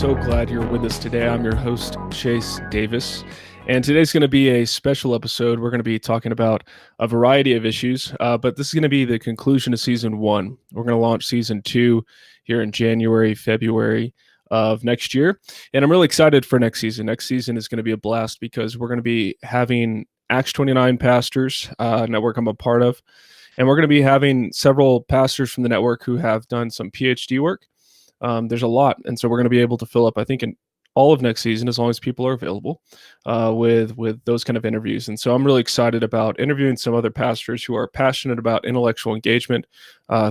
so glad you're with us today. I'm your host, Chase Davis, and today's going to be a special episode. We're going to be talking about a variety of issues, but this is going to be the conclusion of Season 1. We're going to launch Season 2 here in January, February of next year, and I'm really excited for next season. Next season is going to be a blast because we're going to be having Acts 29 pastors, network I'm a part of, and we're going to be having several pastors from the network who have done some PhD work. There's a lot, and so we're going to be able to fill up, I think, in all of next season, as long as people are available, with those kind of interviews. And so I'm really excited about interviewing some other pastors who are passionate about intellectual engagement,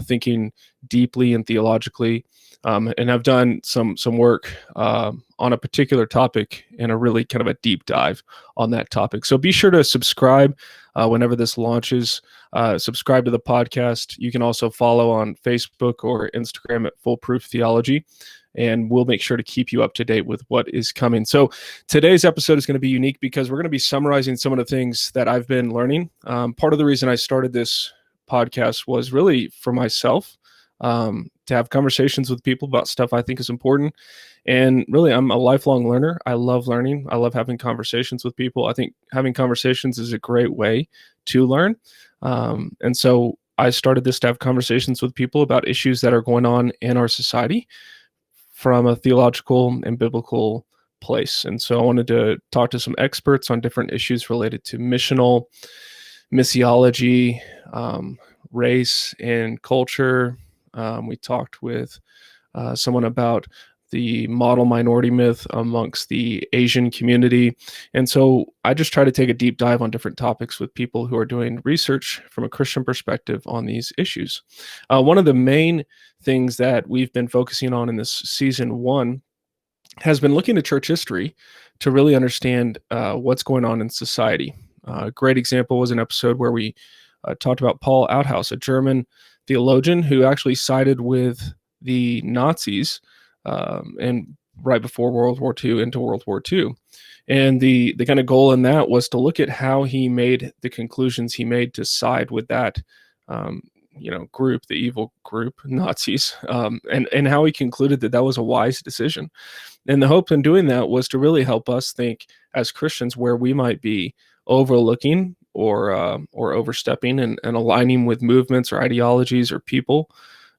thinking deeply and theologically, and have done some work on a particular topic and a really kind of a deep dive on that topic. So be sure to subscribe whenever this launches. Subscribe to the podcast. You can also follow on Facebook or Instagram at Foolproof Theology, and we'll make sure to keep you up to date with what is coming. So today's episode is going to be unique because we're going to be summarizing some of the things that I've been learning. Part of the reason I started this podcast was really for myself, to have conversations with people about stuff I think is important. And really, I'm a lifelong learner. I love learning. I love having conversations with people. I think having conversations is a great way to learn. And so I started this to have conversations with people about issues that are going on in our society from a theological and biblical place. And so I wanted to talk to some experts on different issues related to missional, missiology, race and culture. We talked with someone about the model minority myth amongst the Asian community. And so I just try to take a deep dive on different topics with people who are doing research from a Christian perspective on these issues. One of the main things that we've been focusing on in this Season 1 has been looking at church history to really understand what's going on in society. A great example was an episode where we talked about Paul Outhouse, a German theologian who actually sided with the Nazis and right before World War II into World War II. And the kind of goal in that was to look at how he made the conclusions he made to side with that group, the evil group, Nazis, and how he concluded that that was a wise decision. And the hope in doing that was to really help us think as Christians where we might be overlooking or overstepping and aligning with movements or ideologies or people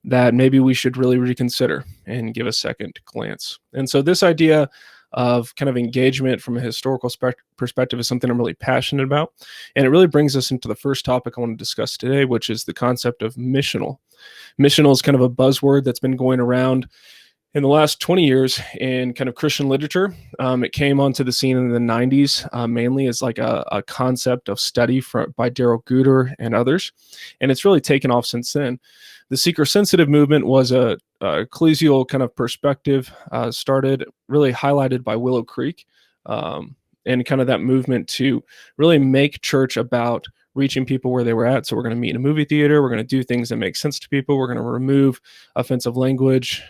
that maybe we should really reconsider and give a second glance. And so this idea of kind of engagement from a historical perspective is something I'm really passionate about. And it really brings us into the first topic I want to discuss today, which is the concept of missional. Missional is kind of a buzzword that's been going around in the last 20 years in kind of Christian literature. It came onto the scene in the 90s, mainly as like a concept of study by Daryl Guter and others. And it's really taken off since then. The seeker-sensitive movement was a ecclesial kind of perspective, started really highlighted by Willow Creek, and kind of that movement to really make church about reaching people where they were at. So we're going to meet in a movie theater. We're going to do things that make sense to people. We're going to remove offensive language,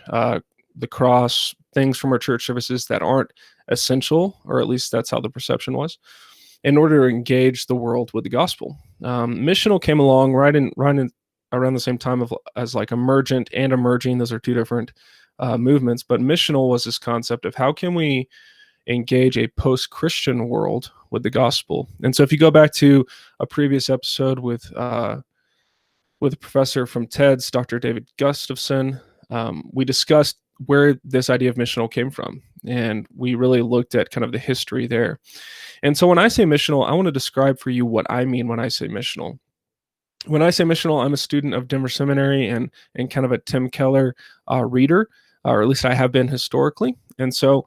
the cross, things from our church services that aren't essential, or at least that's how the perception was, in order to engage the world with the gospel. Missional came along right in around the same time as like emergent and emerging. Those are two different movements, but missional was this concept of how can we engage a post-Christian world with the gospel. And so if you go back to a previous episode with a professor from TED's, Dr. David Gustafson, we discussed where this idea of missional came from, and we really looked at kind of the history there. And so when I say missional, I want to describe for you what I mean when I say missional. When I say missional, I'm a student of Denver Seminary and kind of a Tim Keller reader, or at least I have been historically. And so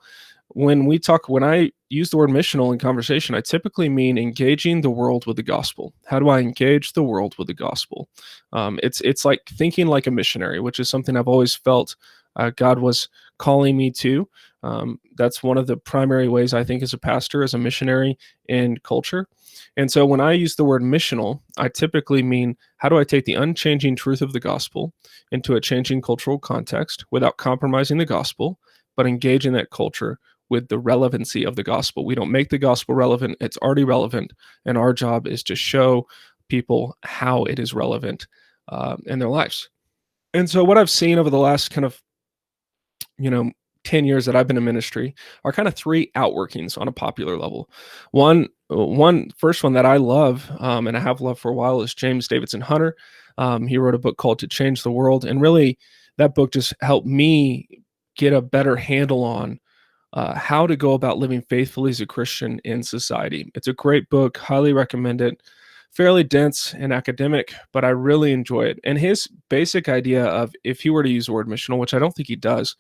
when I use the word missional in conversation, I typically mean engaging the world with the gospel. How do I engage the world with the gospel? It's like thinking like a missionary, which is something I've always felt God was calling me to. That's one of the primary ways I think as a pastor, as a missionary in culture. And so when I use the word missional, I typically mean, how do I take the unchanging truth of the gospel into a changing cultural context without compromising the gospel, but engaging that culture with the relevancy of the gospel? We don't make the gospel relevant. It's already relevant. And our job is to show people how it is relevant in their lives. And so what I've seen over the last kind of, 10 years that I've been in ministry are kind of three outworkings on a popular level. One first one that I love, and I have loved for a while, is James Davidson Hunter. He wrote a book called To Change the World, and really that book just helped me get a better handle on how to go about living faithfully as a Christian in society. It's a great book, highly recommend it. Fairly dense and academic, but I really enjoy it. And his basic idea of, if he were to use the word missional, which I don't think he does,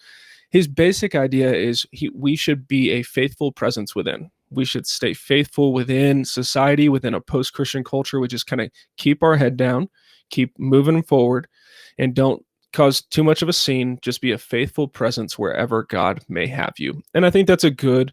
his basic idea is we should be a faithful presence within. We should stay faithful within society, within a post-Christian culture. We just kind of keep our head down, keep moving forward, and don't cause too much of a scene. Just be a faithful presence wherever God may have you. And I think that's a good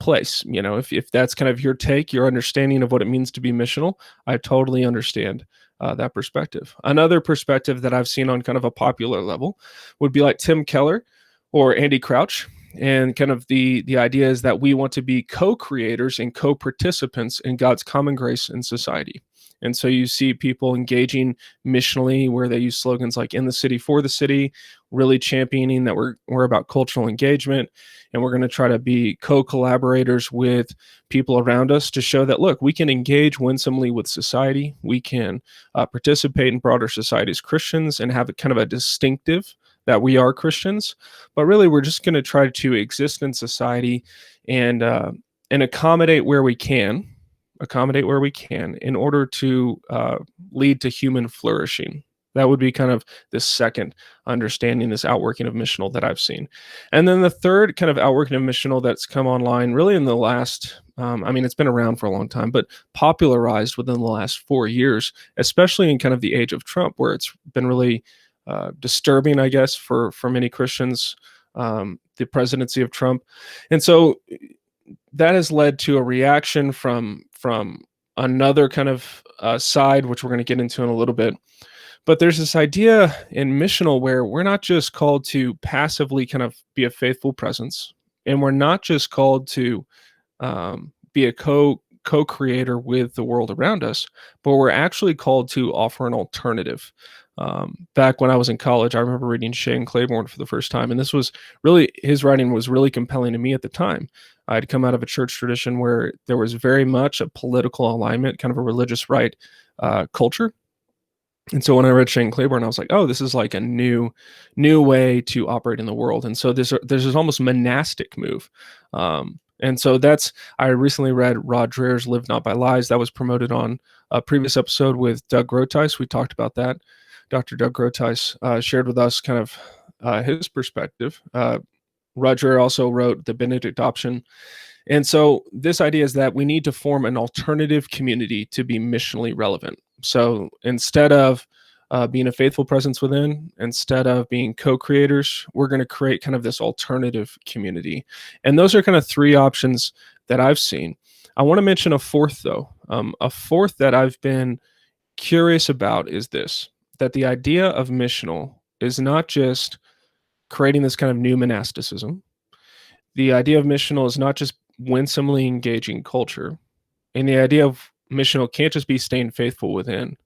place. If that's kind of your take, your understanding of what it means to be missional, I totally understand that perspective. Another perspective that I've seen on kind of a popular level would be like Tim Keller or Andy Crouch. And kind of the idea is that we want to be co-creators and co-participants in God's common grace in society. And so you see people engaging missionally, where they use slogans like "in the city for the city," really championing that we're about cultural engagement, and we're going to try to be co-collaborators with people around us to show that, look, we can engage winsomely with society. We can participate in broader society as Christians and have kind of a distinctive that we are Christians. But really, we're just going to try to exist in society and accommodate where we can in order to lead to human flourishing. That would be kind of the second understanding, this outworking of missional that I've seen. And then the third kind of outworking of missional that's come online really in the last, it's been around for a long time, but popularized within the last 4 years, especially in kind of the age of Trump, where it's been really disturbing, I guess, for many Christians, the presidency of Trump. And so that has led to a reaction from another kind of side, which we're going to get into in a little bit. But there's this idea in missional where we're not just called to passively kind of be a faithful presence, and we're not just called to be a co-creator with the world around us, but we're actually called to offer an alternative. Back when I was in college, I remember reading Shane Claiborne for the first time, and his writing was really compelling to me at the time. I'd come out of a church tradition where there was very much a political alignment, kind of a religious right culture. And so when I read Shane Claiborne, I was like, oh, this is like a new way to operate in the world. And so there's this almost monastic move. And so I recently read Rod Dreher's Live Not by Lies. That was promoted on a previous episode with Doug Groteis. We talked about that. Dr. Doug Groteis shared with us kind of his perspective. Rod Dreher also wrote The Benedict Option. And so this idea is that we need to form an alternative community to be missionally relevant. So instead of being a faithful presence within, instead of being co-creators, we're going to create kind of this alternative community. And those are kind of three options that I've seen. I want to mention a fourth, though. A fourth that I've been curious about is this, that the idea of missional is not just creating this kind of new monasticism. The idea of missional is not just winsomely engaging culture. And the idea of missional can't just be staying faithful within.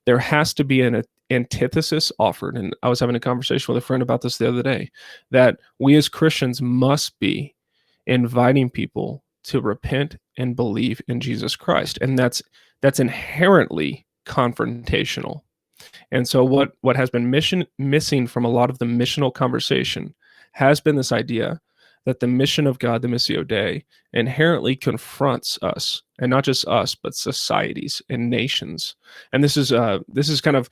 There has to be an antithesis offered. And I was having a conversation with a friend about this the other day, that we as Christians must be inviting people to repent and believe in Jesus Christ. And that's inherently confrontational. And so what has been missing from a lot of the missional conversation has been this idea that the mission of God, the Missio Dei, inherently confronts us, and not just us, but societies and nations. And this is kind of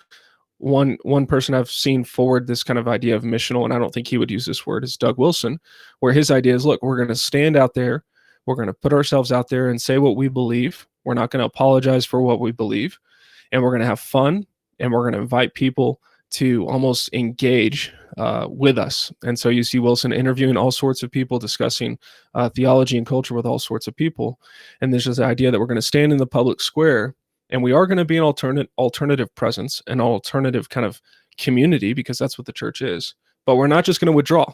one person I've seen forward this kind of idea of missional, and I don't think he would use this word, is Doug Wilson, where his idea is, look, we're going to stand out there, we're going to put ourselves out there and say what we believe. We're not going to apologize for what we believe, and we're going to have fun, and we're going to invite people to almost engage with us. And so you see Wilson interviewing all sorts of people, discussing theology and culture with all sorts of people. And there's this idea that we're going to stand in the public square, and we are going to be an alternative presence, an alternative kind of community, because that's what the church is. But we're not just going to withdraw.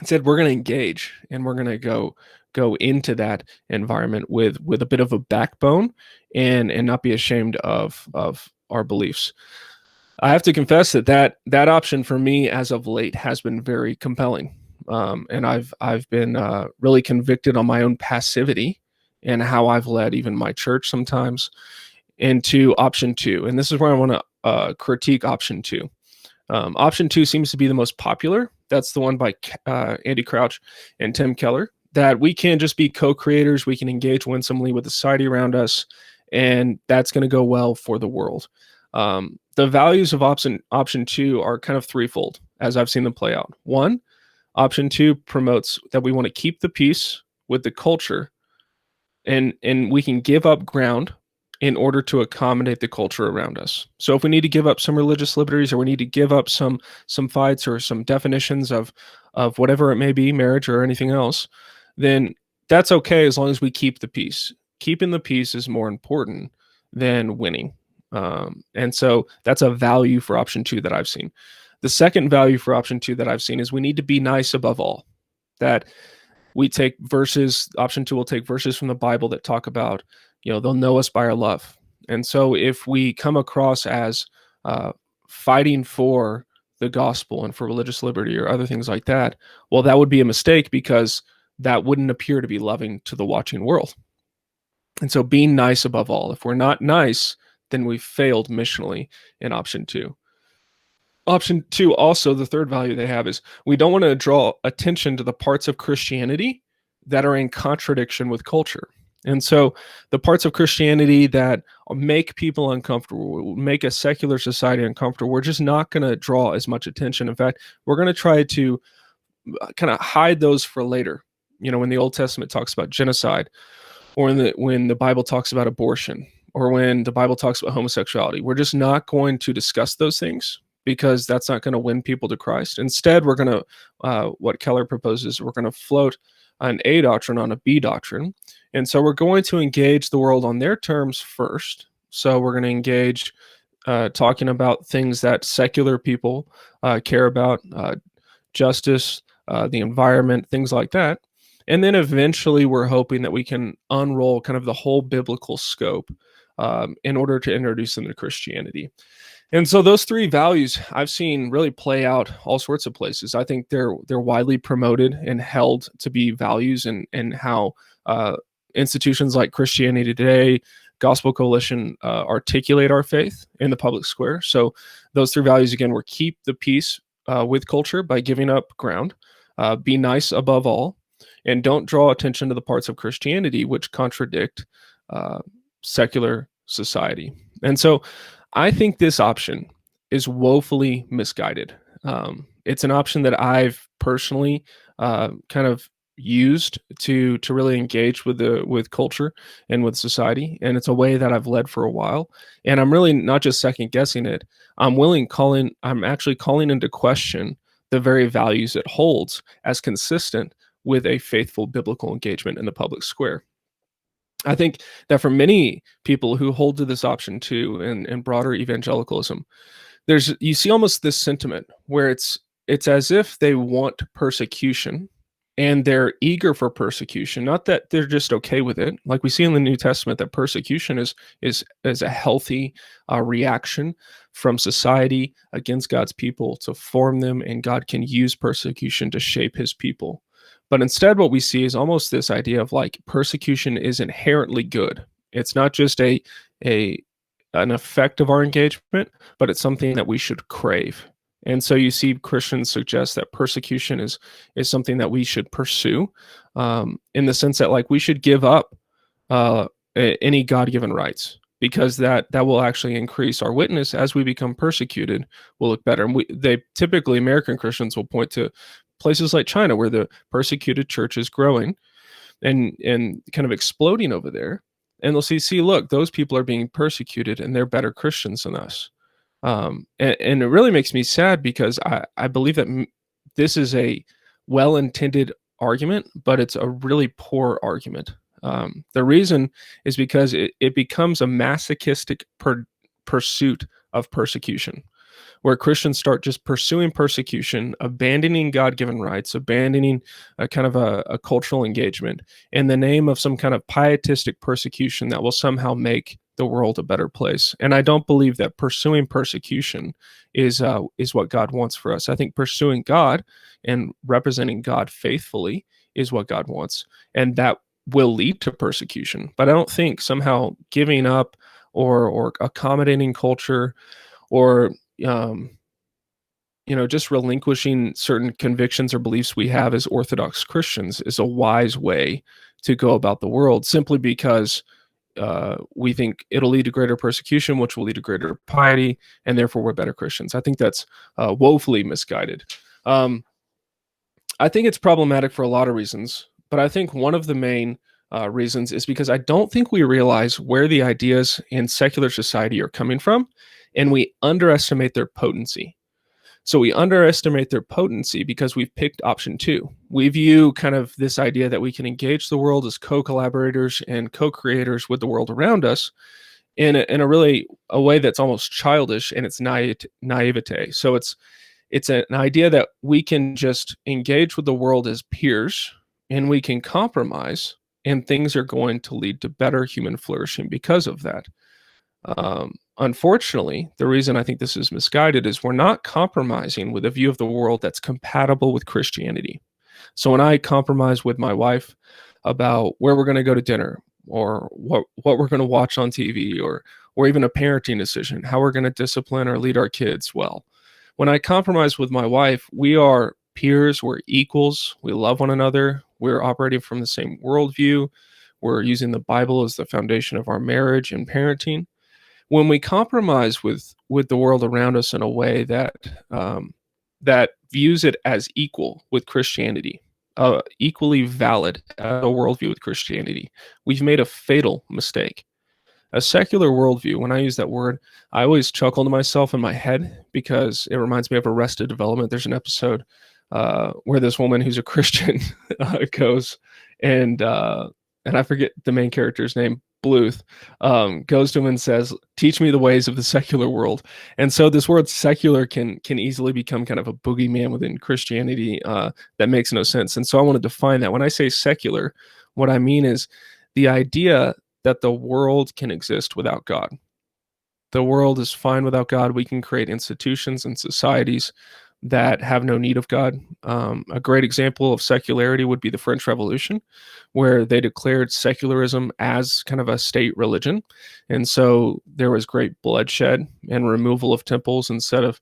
Instead, we're going to engage, and we're going to go into that environment with a bit of a backbone, and not be ashamed of our beliefs. I have to confess that option for me as of late has been very compelling. and I've been really convicted on my own passivity and how I've led even my church sometimes into option two. And this is where I want to critique option two. Option two seems to be the most popular. That's the one by Andy Crouch and Tim Keller, that we can just be co-creators. We can engage winsomely with the society around us, and that's going to go well for the world. The values of option two are kind of threefold, as I've seen them play out. One, option two promotes that we want to keep the peace with the culture, and we can give up ground in order to accommodate the culture around us. So if we need to give up some religious liberties, or we need to give up some fights or some definitions of whatever it may be, marriage or anything else, then that's okay as long as we keep the peace. Keeping the peace is more important than winning. And so that's a value for option two that I've seen. The second value for option two that I've seen is we need to be nice above all. That we take verses, option two will take verses from the Bible that talk about, they'll know us by our love. And so if we come across as fighting for the gospel and for religious liberty or other things like that, well, that would be a mistake, because that wouldn't appear to be loving to the watching world. And so being nice above all. If we're not nice, then we failed missionally in option two. Option two, also, the third value they have is we don't want to draw attention to the parts of Christianity that are in contradiction with culture. And so the parts of Christianity that make people uncomfortable, make a secular society uncomfortable, we're just not going to draw as much attention. In fact, we're going to try to kind of hide those for later. When the Old Testament talks about genocide, or when the Bible talks about abortion, or when the Bible talks about homosexuality, we're just not going to discuss those things, because that's not going to win people to Christ. Instead, we're going to, what Keller proposes, we're going to float an A doctrine on a B doctrine. And so we're going to engage the world on their terms first. So we're going to engage talking about things that secular people care about, justice, the environment, things like that. And then eventually we're hoping that we can unroll kind of the whole biblical scope in order to introduce them to Christianity. And so those three values I've seen really play out all sorts of places. I think they're widely promoted and held to be values, and how institutions like Christianity Today, Gospel Coalition articulate our faith in the public square. So those three values, again, were keep the peace with culture by giving up ground, be nice above all, and don't draw attention to the parts of Christianity which contradict secular society. And so I think this option is woefully misguided. It's an option that I've personally kind of used to really engage with culture and with society, and it's a way that I've led for a while. And I'm really not just second guessing it. I'm actually calling into question the very values it holds as consistent with a faithful biblical engagement in the public square. I think that for many people who hold to this option too, and broader evangelicalism, you see almost this sentiment where it's as if they want persecution, and they're eager for persecution, not that they're just okay with it. Like we see in the New Testament, that persecution is a healthy reaction from society against God's people to form them, and God can use persecution to shape his people. But instead, what we see is almost this idea of like persecution is inherently good. It's not just an effect of our engagement, but it's something that we should crave. And so you see Christians suggest that persecution is something that we should pursue, in the sense that like we should give up any God-given rights, because that will actually increase our witness. As we become persecuted, we'll look better. And they typically, American Christians will point to places like China, where the persecuted church is growing and kind of exploding over there. And they'll see, look, those people are being persecuted and they're better Christians than us. And it really makes me sad, because I believe that this is a well-intended argument, but it's a really poor argument. The reason is because it becomes a masochistic pursuit of persecution, where Christians start just pursuing persecution, abandoning God-given rights, abandoning a kind of a cultural engagement in the name of some kind of pietistic persecution that will somehow make the world a better place. And I don't believe that pursuing persecution is what God wants for us. I think pursuing God and representing God faithfully is what God wants, and that will lead to persecution. But I don't think somehow giving up or accommodating culture or um, just relinquishing certain convictions or beliefs we have as Orthodox Christians is a wise way to go about the world, simply because we think it'll lead to greater persecution, which will lead to greater piety, and therefore we're better Christians. I think that's woefully misguided. Um, I think it's problematic for a lot of reasons, but I think one of the main reasons is because I don't think we realize where the ideas in secular society are coming from, and we underestimate their potency. So we underestimate their potency because we've picked option two. We view kind of this idea that we can engage the world as co-collaborators and co-creators with the world around us in a really a way that's almost childish in its naivete. So it's an idea that we can just engage with the world as peers, and we can compromise, and things are going to lead to better human flourishing because of that. Unfortunately, the reason I think this is misguided is we're not compromising with a view of the world that's compatible with Christianity. So when I compromise with my wife about where we're going to go to dinner, or what we're going to watch on TV, or even a parenting decision, how we're going to discipline or lead our kids well. When I compromise with my wife, we are peers, we're equals, we love one another, we're operating from the same worldview, we're using the Bible as the foundation of our marriage and parenting. When we compromise with the world around us in a way that views it as equal with Christianity, equally valid as a worldview with Christianity, we've made a fatal mistake. A secular worldview, when I use that word, I always chuckle to myself in my head because it reminds me of Arrested Development. There's an episode where this woman who's a Christian goes and I forget the main character's name, Bluth, goes to him and says, "Teach me the ways of the secular world." And so this word secular can easily become kind of a boogeyman within Christianity that makes no sense. And so I want to define that. When I say secular, what I mean is the idea that the world can exist without God. The world is fine without God. We can create institutions and societies that have no need of God. A great example of secularity would be the French Revolution, where they declared secularism as kind of a state religion. And so there was great bloodshed and removal of temples. Instead of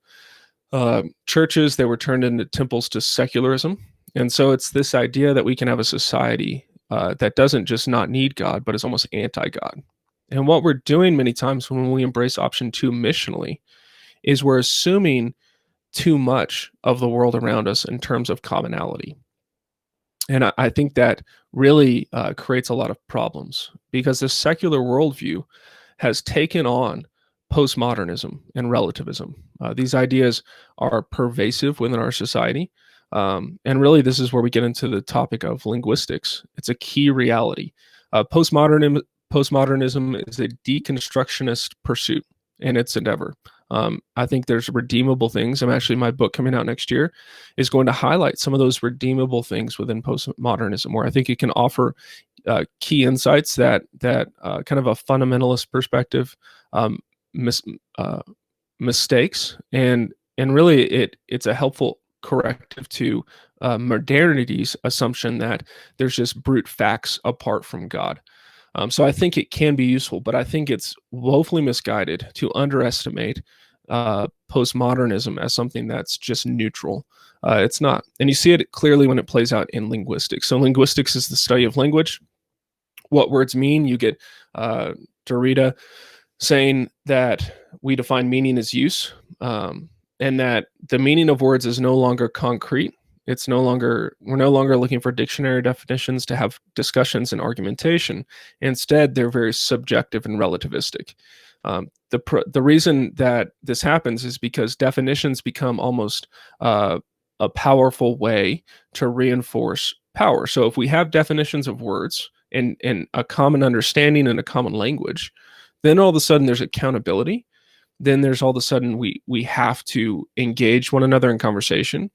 churches, they were turned into temples to secularism. And so it's this idea that we can have a society that doesn't just not need God, but is almost anti-God. And what we're doing many times when we embrace option two missionally is we're assuming too much of the world around us in terms of commonality. And I think that really creates a lot of problems because the secular worldview has taken on postmodernism and relativism. These ideas are pervasive within our society. And really, this is where we get into the topic of linguistics. It's a key reality. Postmodernism is a deconstructionist pursuit in its endeavor. I think there's redeemable things. My book coming out next year is going to highlight some of those redeemable things within postmodernism, where I think it can offer key insights that kind of a fundamentalist perspective mistakes, and really it's a helpful corrective to modernity's assumption that there's just brute facts apart from God. So I think it can be useful, but I think it's woefully misguided to underestimate postmodernism as something that's just neutral. It's not. And you see it clearly when it plays out in linguistics. So linguistics is the study of language, what words mean. You get Derrida saying that we define meaning as use, and that the meaning of words is no longer concrete. We're no longer looking for dictionary definitions to have discussions and argumentation. Instead, they're very subjective and relativistic. The reason that this happens is because definitions become almost a powerful way to reinforce power. So if we have definitions of words and a common understanding and a common language, then all of a sudden there's accountability. Then there's all of a sudden we have to engage one another in conversation.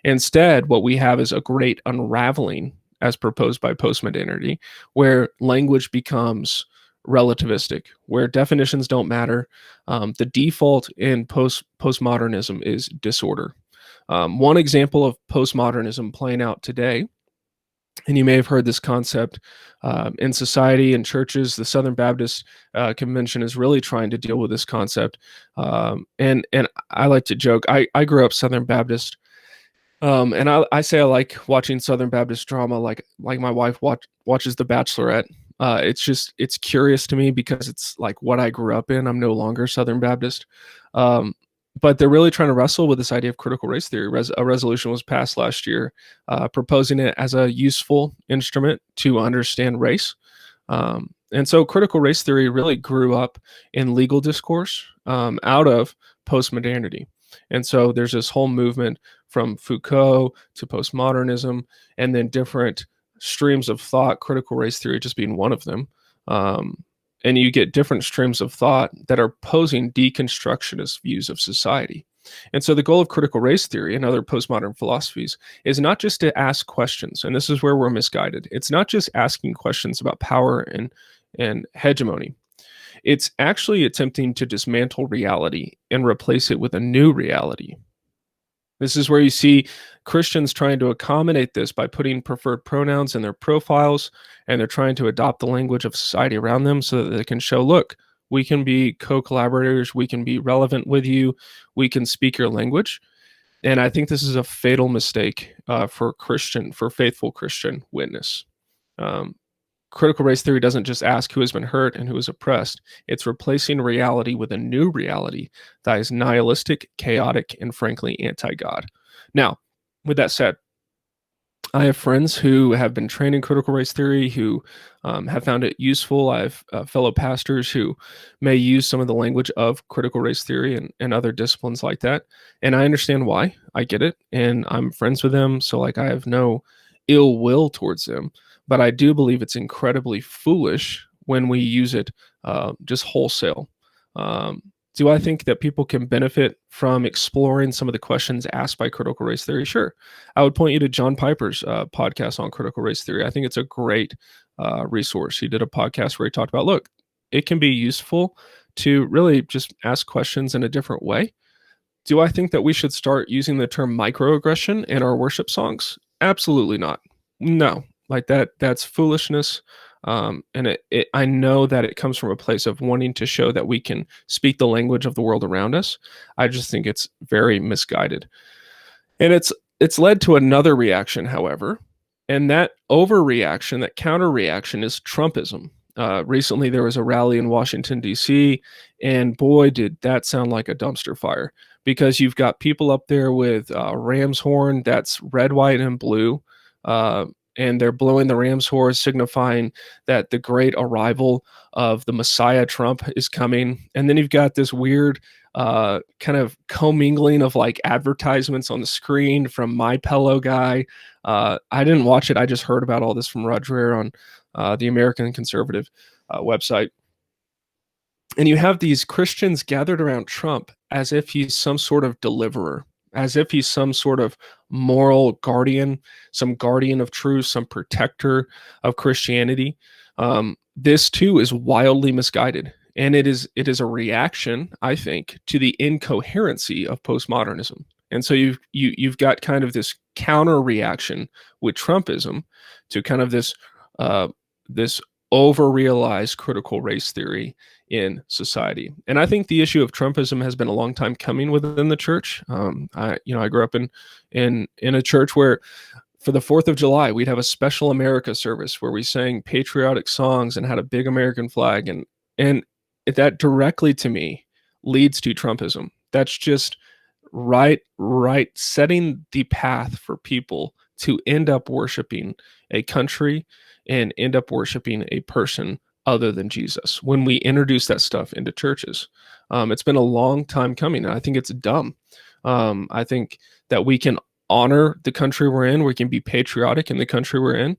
Instead, what we have is a great unraveling as proposed by postmodernity, where language becomes relativistic, where definitions don't matter. The default in postmodernism is disorder. One example of postmodernism playing out today, and you may have heard this concept in society and churches. The Southern Baptist Convention is really trying to deal with this concept. And I like to joke. I grew up Southern Baptist, and I say I like watching Southern Baptist drama, like my wife watches The Bachelorette. It's curious to me because it's like what I grew up in. I'm no longer Southern Baptist. Um, but they're really trying to wrestle with this idea of critical race theory. A resolution was passed last year proposing it as a useful instrument to understand race. And so critical race theory really grew up in legal discourse out of postmodernity. And so there's this whole movement from Foucault to postmodernism, and then different streams of thought, critical race theory just being one of them. And you get different streams of thought that are posing deconstructionist views of society. And so the goal of critical race theory and other postmodern philosophies is not just to ask questions, and this is where we're misguided. It's not just asking questions about power and hegemony. It's actually attempting to dismantle reality and replace it with a new reality. This is where you see Christians trying to accommodate this by putting preferred pronouns in their profiles, and they're trying to adopt the language of society around them so that they can show, look, we can be co-collaborators, we can be relevant with you, we can speak your language. And I think this is a fatal mistake for faithful Christian witness. Critical race theory doesn't just ask who has been hurt and who is oppressed. It's replacing reality with a new reality that is nihilistic, chaotic, and frankly anti-God. Now, with that said, I have friends who have been trained in critical race theory who have found it useful. I have fellow pastors who may use some of the language of critical race theory and other disciplines like that. And I understand why. I get it. And I'm friends with them. So, like, I have no ill will towards them. But I do believe it's incredibly foolish when we use it just wholesale. Do I think that people can benefit from exploring some of the questions asked by critical race theory? Sure. I would point you to John Piper's podcast on critical race theory. I think it's a great resource. He did a podcast where he talked about, look, it can be useful to really just ask questions in a different way. Do I think that we should start using the term microaggression in our worship songs? Absolutely not. No, like that's foolishness. And I know that it comes from a place of wanting to show that we can speak the language of the world around us. I just think it's very misguided. And it's led to another reaction, however, and that overreaction, that counter reaction is Trumpism. Recently, there was a rally in Washington, D.C., and boy, did that sound like a dumpster fire, because you've got people up there with ram's horn that's red, white, and blue. And they're blowing the ram's horn, signifying that the great arrival of the Messiah Trump is coming. And then you've got this weird kind of commingling of like advertisements on the screen from My Pillow guy. I didn't watch it. I just heard about all this from Roger on the American Conservative website. And you have these Christians gathered around Trump as if he's some sort of deliverer, as if he's some sort of moral guardian, some guardian of truth, some protector of Christianity. This too is wildly misguided, and it is a reaction, I think, to the incoherency of postmodernism. And so you've got kind of this counter reaction with Trumpism to kind of this over-realized critical race theory in society. And I think the issue of Trumpism has been a long time coming within the church. I grew up in a church where for the 4th of July, we'd have a special America service where we sang patriotic songs and had a big American flag. And that directly to me leads to Trumpism. That's just right setting the path for people to end up worshiping a country and end up worshiping a person other than Jesus when we introduce that stuff into churches. It's been a long time coming, and I think it's dumb. I think that we can honor the country we're in. We can be patriotic in the country we're in.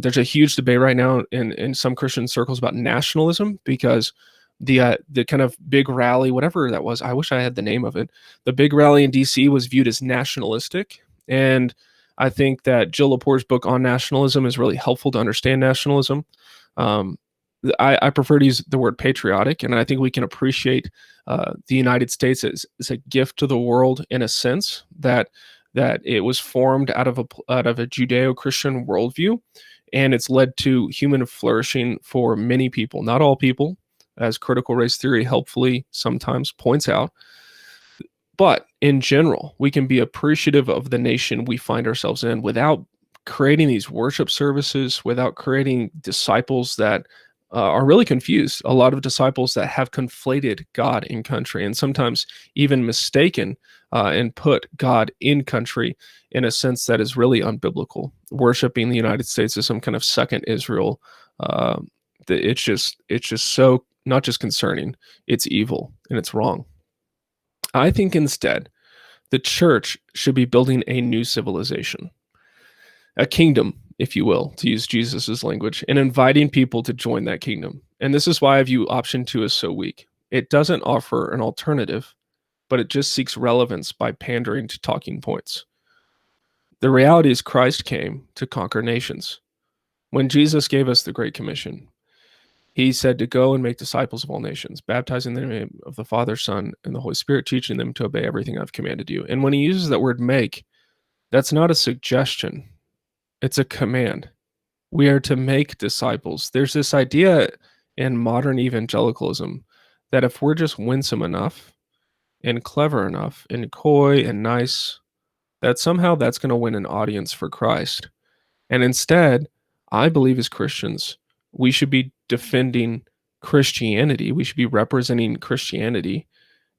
There's a huge debate right now in some Christian circles about nationalism, because the kind of big rally, whatever that was, I wish I had the name of it. The big rally in DC was viewed as nationalistic, and I think that Jill Lepore's book on nationalism is really helpful to understand nationalism. I prefer to use the word patriotic, and I think we can appreciate the United States as a gift to the world in a sense that it was formed out of a Judeo-Christian worldview, and it's led to human flourishing for many people, not all people, as critical race theory helpfully sometimes points out. But in general, we can be appreciative of the nation we find ourselves in without creating these worship services, without creating disciples that are really confused. A lot of disciples that have conflated God in country and sometimes even mistaken and put God in country in a sense that is really unbiblical. Worshiping the United States as some kind of second Israel. Uh, it's just so not just concerning, it's evil and it's wrong. I think instead, the church should be building a new civilization, a kingdom, if you will, to use Jesus's language, and inviting people to join that kingdom. And this is why I view option 2 as so weak. It doesn't offer an alternative, but it just seeks relevance by pandering to talking points. The reality is Christ came to conquer nations. When Jesus gave us the Great Commission, he said to go and make disciples of all nations, baptizing them in the name of the Father, Son, and the Holy Spirit, teaching them to obey everything I've commanded you. And when he uses that word make, that's not a suggestion, it's a command. We are to make disciples. There's this idea in modern evangelicalism that if we're just winsome enough and clever enough and coy and nice, that somehow that's going to win an audience for Christ. And instead, I believe as Christians, we should be defending Christianity. We should be representing Christianity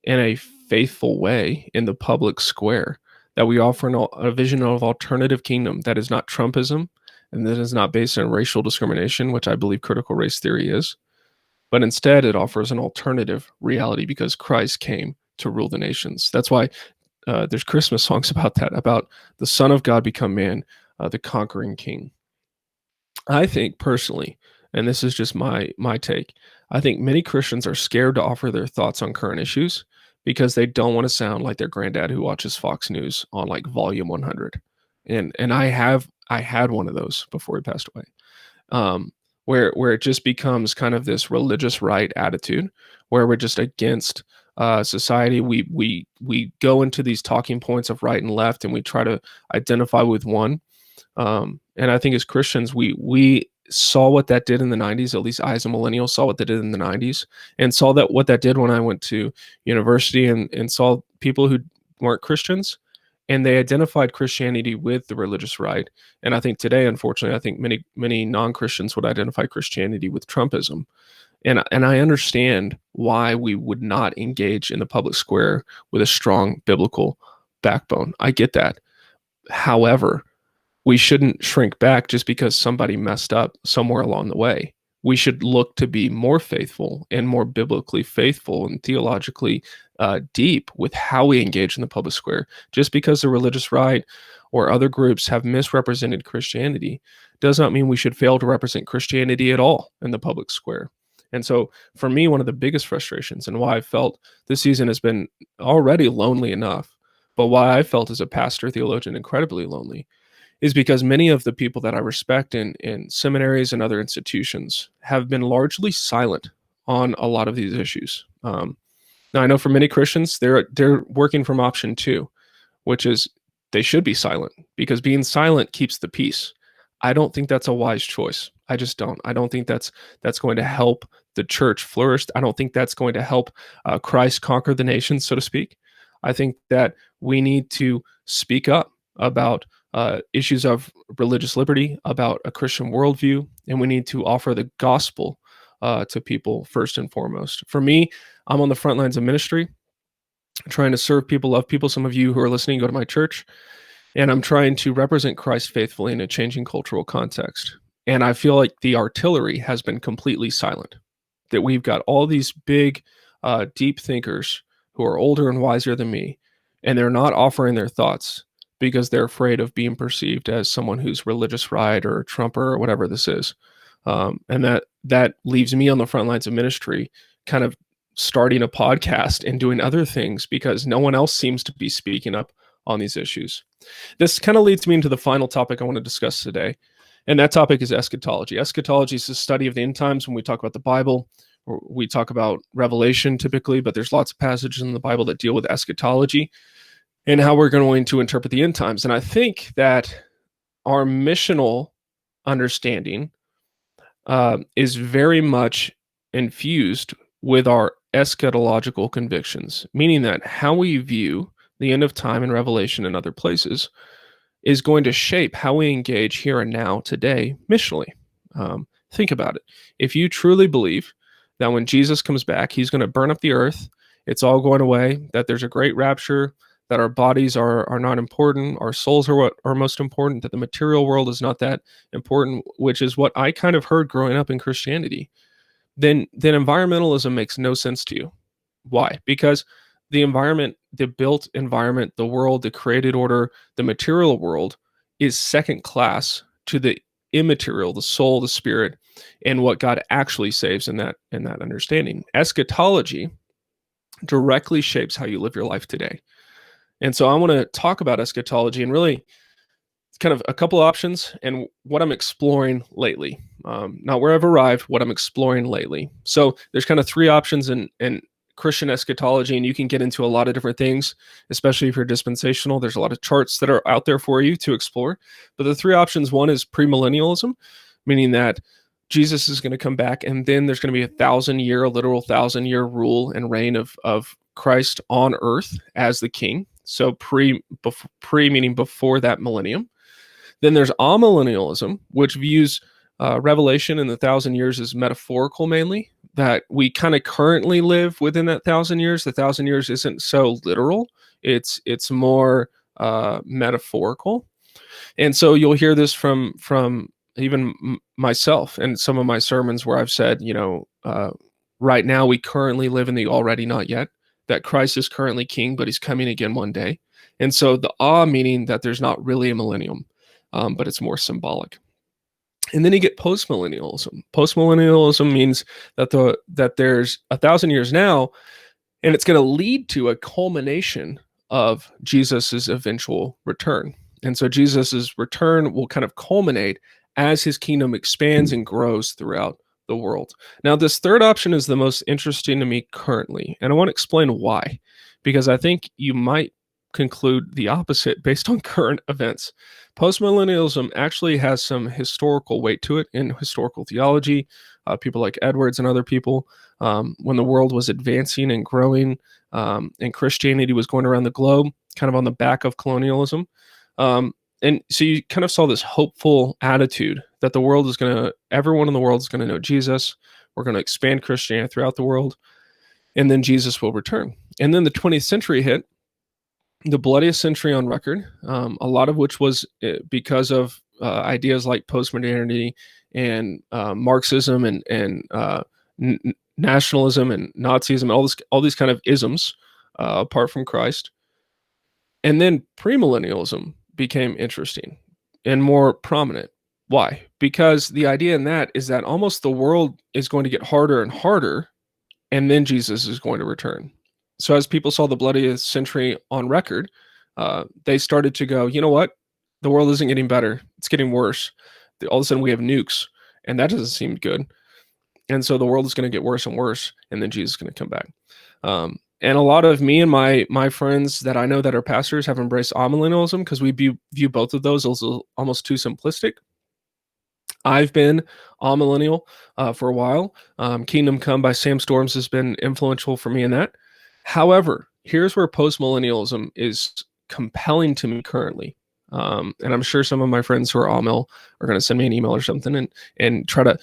in a faithful way in the public square, that we offer a vision of alternative kingdom that is not Trumpism and that is not based on racial discrimination, which I believe critical race theory is, but instead it offers an alternative reality because Christ came to rule the nations. That's why there's Christmas songs about that, about the Son of God become man, the conquering king. I think personally, and this is just my take, I think many Christians are scared to offer their thoughts on current issues because they don't want to sound like their granddad who watches Fox News on like volume 100. And I had one of those before he passed away. Where it just becomes kind of this religious right attitude where we're just against society. We go into these talking points of right and left and we try to identify with one. And I think as Christians, we saw what that did in the 90s. At least I, as a millennial, saw what that did in the 90s, and saw that what that did when I went to university and saw people who weren't Christians, and they identified Christianity with the religious right. And I think today, unfortunately, I think many non-Christians would identify Christianity with Trumpism. And I understand why we would not engage in the public square with a strong biblical backbone. I get that. However, we shouldn't shrink back just because somebody messed up somewhere along the way. We should look to be more faithful and more biblically faithful and theologically deep with how we engage in the public square. Just because the religious right or other groups have misrepresented Christianity does not mean we should fail to represent Christianity at all in the public square. And so for me, one of the biggest frustrations and why I felt this season has been already lonely enough, but why I felt as a pastor theologian incredibly lonely, is because many of the people that I respect in seminaries and other institutions have been largely silent on a lot of these issues. Now, I know for many Christians, they're working from option 2, which is they should be silent because being silent keeps the peace. I don't think that's a wise choice. I just don't. I don't think that's going to help the church flourish. I don't think that's going to help Christ conquer the nations, so to speak. I think that we need to speak up about issues of religious liberty, about a Christian worldview, and we need to offer the gospel to people first and foremost. For me, I'm on the front lines of ministry, trying to serve people, love people. Some of you who are listening go to my church, and I'm trying to represent Christ faithfully in a changing cultural context. And I feel like the artillery has been completely silent, that we've got all these big, deep thinkers who are older and wiser than me, and they're not offering their thoughts because they're afraid of being perceived as someone who's religious right or a Trumper or whatever this is. And that leaves me on the front lines of ministry, kind of starting a podcast and doing other things because no one else seems to be speaking up on these issues. This kind of leads me into the final topic I want to discuss today. And that topic is eschatology. Eschatology is the study of the end times. When we talk about the Bible, or we talk about Revelation typically, but there's lots of passages in the Bible that deal with eschatology and how we're going to interpret the end times. And I think that our missional understanding is very much infused with our eschatological convictions, meaning that how we view the end of time in Revelation and other places is going to shape how we engage here and now today missionally. Think about it. If you truly believe that when Jesus comes back, he's going to burn up the earth, it's all going away, that there's a great rapture, that our bodies are not important, our souls are what are most important, that the material world is not that important, which is what I kind of heard growing up in Christianity, then environmentalism makes no sense to you. Why? Because the environment, the built environment, the world, the created order, the material world is second class to the immaterial, the soul, the spirit, and what God actually saves in that understanding. Eschatology directly shapes how you live your life today. And so I want to talk about eschatology and really kind of a couple options and what I'm exploring lately. Not where I've arrived, what I'm exploring lately. So there's kind of three options in Christian eschatology, and you can get into a lot of different things, especially if you're dispensational. There's a lot of charts that are out there for you to explore. But the three options, one is premillennialism, meaning that Jesus is going to come back, and then there's going to be a literal 1,000-year rule and reign of Christ on earth as the king. So pre meaning before that millennium. Then there's amillennialism, which views Revelation and the 1,000 years as metaphorical mainly, that we kind of currently live within that 1,000 years. The 1,000 years isn't so literal. It's more metaphorical. And so you'll hear this from even myself and some of my sermons where I've said, right now we currently live in the already not yet, that Christ is currently king, but he's coming again one day. And so the meaning that there's not really a millennium, but it's more symbolic. And then you get postmillennialism. Postmillennialism means that there's 1,000 years now, and it's going to lead to a culmination of Jesus's eventual return. And so Jesus's return will kind of culminate as his kingdom expands and grows throughout the world. Now, this third option is the most interesting to me currently, and I want to explain why, because I think you might conclude the opposite based on current events. Postmillennialism actually has some historical weight to it in historical theology. People like Edwards and other people, when the world was advancing and growing, and Christianity was going around the globe, kind of on the back of colonialism. And so you kind of saw this hopeful attitude that everyone in the world is going to know Jesus. We're going to expand Christianity throughout the world, and then Jesus will return. And then the 20th century hit, the bloodiest century on record, a lot of which was because of ideas like postmodernity and Marxism and nationalism and Nazism, all these kind of isms apart from Christ. And then premillennialism became interesting and more prominent. Why? Because the idea in that is that almost the world is going to get harder and harder, and then Jesus is going to return. So as people saw the bloodiest century on record, they started to go, you know what? The world isn't getting better. It's getting worse. All of a sudden we have nukes, and that doesn't seem good. And so the world is going to get worse and worse, and then Jesus is going to come back. And a lot of me and my friends that I know that are pastors have embraced amillennialism because we view both of those as almost too simplistic. I've been amillennial for a while. Kingdom Come by Sam Storms has been influential for me in that. However, here's where postmillennialism is compelling to me currently. And I'm sure some of my friends who are amil are going to send me an email or something and try to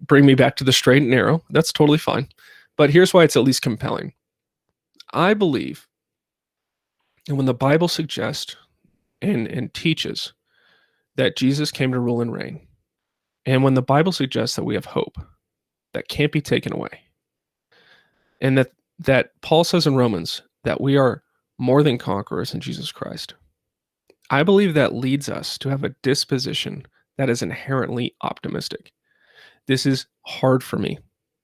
bring me back to the straight and narrow. That's totally fine. But here's why it's at least compelling. I believe, and when the Bible suggests and teaches that Jesus came to rule and reign, and when the Bible suggests that we have hope that can't be taken away, and that Paul says in Romans that we are more than conquerors in Jesus Christ, I believe that leads us to have a disposition that is inherently optimistic. This is hard for me.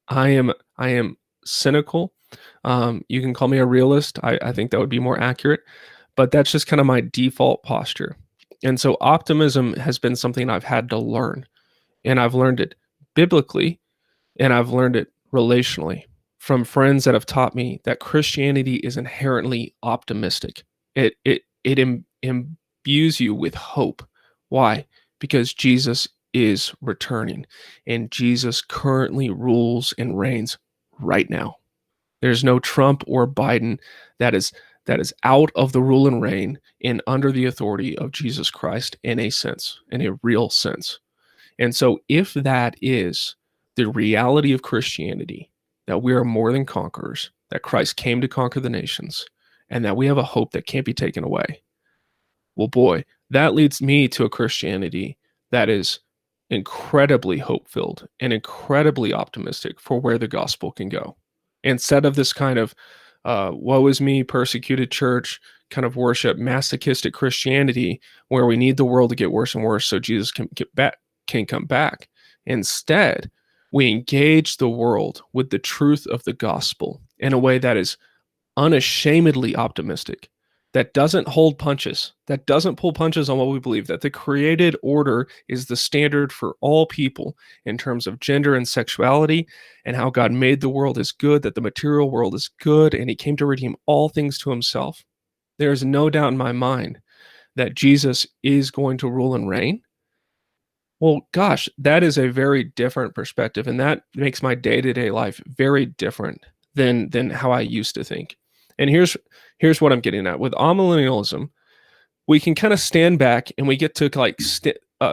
I am cynical. You can call me a realist. I think that would be more accurate, but that's just kind of my default posture. And so optimism has been something I've had to learn, and I've learned it biblically and I've learned it relationally from friends that have taught me that Christianity is inherently optimistic. It imbues you with hope. Why? Because Jesus is returning and Jesus currently rules and reigns right now. There's no Trump or Biden that is that is out of the rule and reign and under the authority of Jesus Christ in a sense, in a real sense. And so, if that is the reality of Christianity, that we are more than conquerors, that Christ came to conquer the nations, and that we have a hope that can't be taken away, well, boy, that leads me to a Christianity that is incredibly hope filled and incredibly optimistic for where the gospel can go. Instead of this kind of woe is me, persecuted church kind of worship, masochistic Christianity, where we need the world to get worse and worse so Jesus can come back. Instead, we engage the world with the truth of the gospel in a way that is unashamedly optimistic, that doesn't hold punches, that doesn't pull punches on what we believe, that the created order is the standard for all people in terms of gender and sexuality, and how God made the world is good, that the material world is good, and he came to redeem all things to himself. There is no doubt in my mind that Jesus is going to rule and reign. Well, gosh, that is a very different perspective, and that makes my day-to-day life very different than how I used to think. And here's what I'm getting at. With amillennialism, we can kind of stand back and we get to like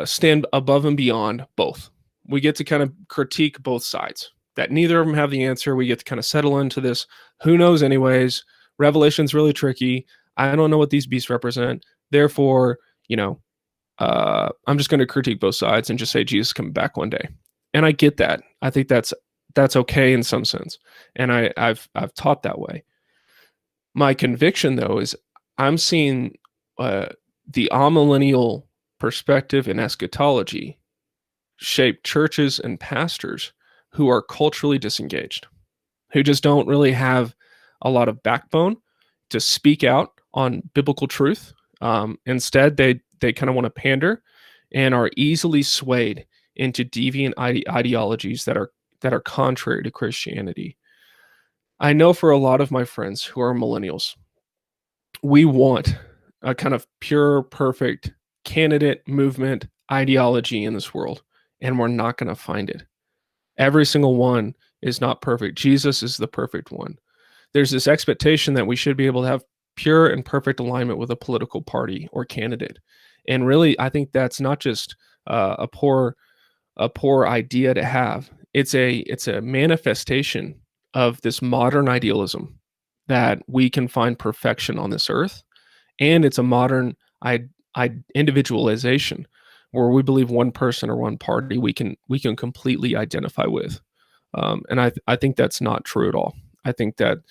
stand above and beyond both. We get to kind of critique both sides. That neither of them have the answer. We get to kind of settle into this. Who knows, anyways? Revelation's really tricky. I don't know what these beasts represent. Therefore, I'm just going to critique both sides and just say Jesus coming back one day. And I get that. I think that's okay in some sense, and I've taught that way. My conviction, though, is I'm seeing the amillennial perspective in eschatology shape churches and pastors who are culturally disengaged, who just don't really have a lot of backbone to speak out on biblical truth. Instead, they kind of want to pander and are easily swayed into deviant ideologies that are contrary to Christianity. I know for a lot of my friends who are millennials, we want a kind of pure, perfect candidate movement ideology in this world, and we're not going to find it. Every single one is not perfect. Jesus is the perfect one. There's this expectation that we should be able to have pure and perfect alignment with a political party or candidate. And really, I think that's not just a poor idea to have. It's a manifestation of this modern idealism that we can find perfection on this earth, and it's a modern individualization where we believe one person or one party we can completely identify with, and I think that's not true at all. I think that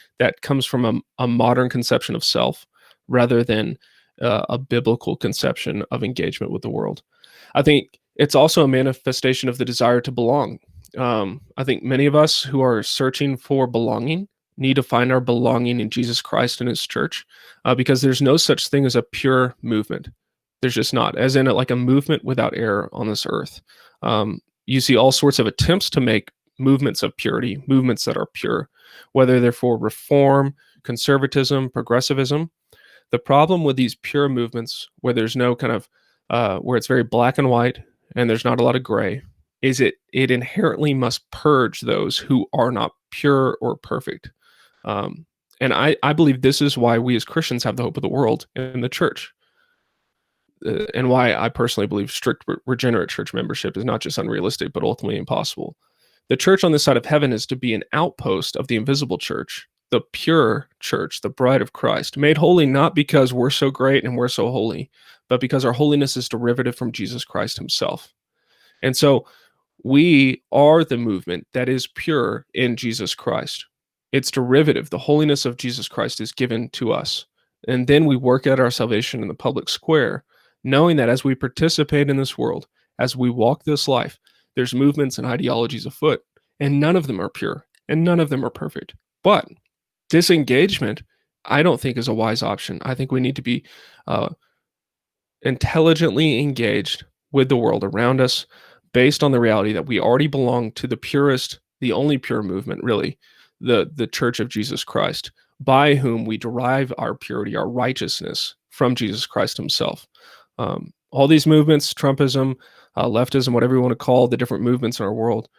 comes from a modern conception of self rather than a biblical conception of engagement with the world. I think it's also a manifestation of the desire to belong. I think many of us who are searching for belonging need to find our belonging in Jesus Christ and his church, because there's no such thing as a pure movement. There's just not, as in like a movement without error on this earth. You see all sorts of attempts to make movements of purity, movements that are pure, whether they're for reform, conservatism, progressivism. The problem with these pure movements, where there's no kind of where it's very black and white and there's not a lot of gray, is it inherently must purge those who are not pure or perfect. And I believe this is why we as Christians have the hope of the world in the church, and why I personally believe strict regenerate church membership is not just unrealistic, but ultimately impossible. The church on this side of heaven is to be an outpost of the invisible church, the pure church, the bride of Christ, made holy not because we're so great and we're so holy, but because our holiness is derivative from Jesus Christ himself. And so we are the movement that is pure in Jesus Christ. It's derivative. The holiness of Jesus Christ is given to us. And then we work out our salvation in the public square, knowing that as we participate in this world, as we walk this life, there's movements and ideologies afoot, and none of them are pure, and none of them are perfect. But disengagement, I don't think is a wise option. I think we need to be intelligently engaged with the world around us based on the reality that we already belong to the purest, the only pure movement, really, the Church of Jesus Christ, by whom we derive our purity, our righteousness from Jesus Christ himself. All these movements, Trumpism, leftism, whatever you want to call the different movements in our world,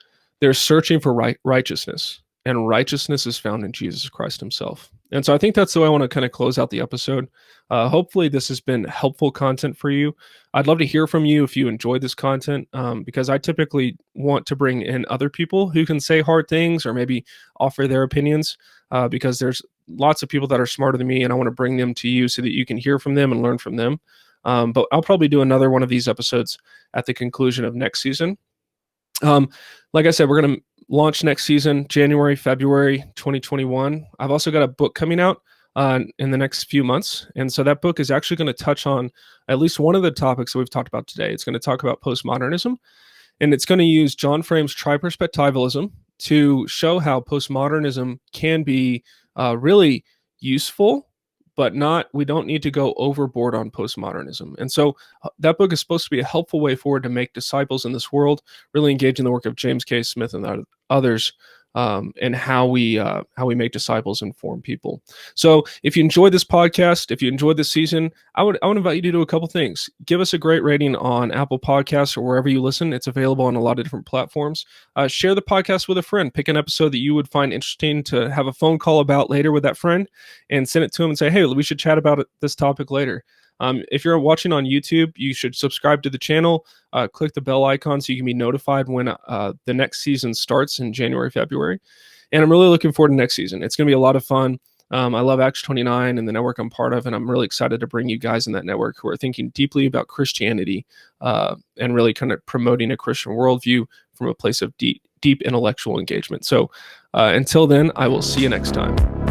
they're searching for righteousness, and righteousness is found in Jesus Christ himself. And so I think that's the way I want to kind of close out the episode. Hopefully, this has been helpful content for you. I'd love to hear from you if you enjoyed this content, because I typically want to bring in other people who can say hard things or maybe offer their opinions, because there's lots of people that are smarter than me, and I want to bring them to you so that you can hear from them and learn from them. But I'll probably do another one of these episodes at the conclusion of next season. Like I said, we're going to launch next season, January, February 2021. I've also got a book coming out in the next few months. And so that book is actually going to touch on at least one of the topics that we've talked about today. It's going to talk about postmodernism, and it's going to use John Frame's triperspectivalism to show how postmodernism can be really useful, but we don't need to go overboard on postmodernism. And so that book is supposed to be a helpful way forward to make disciples in this world, really engage in the work of James K. Smith and others, and how we make disciples and form people. So if you enjoyed this podcast, if you enjoyed this season, I would invite you to do a couple things. Give us a great rating on Apple Podcasts or wherever you listen. It's available on a lot of different platforms. Share the podcast with a friend. Pick an episode that you would find interesting to have a phone call about later with that friend, and send it to him and say, hey, we should chat about this topic later. If you're watching on YouTube, you should subscribe to the channel, click the bell icon so you can be notified when the next season starts in January, February. And I'm really looking forward to next season. It's going to be a lot of fun. I love Acts 29 and the network I'm part of, and I'm really excited to bring you guys in that network who are thinking deeply about Christianity, and really kind of promoting a Christian worldview from a place of deep intellectual engagement. So until then, I will see you next time.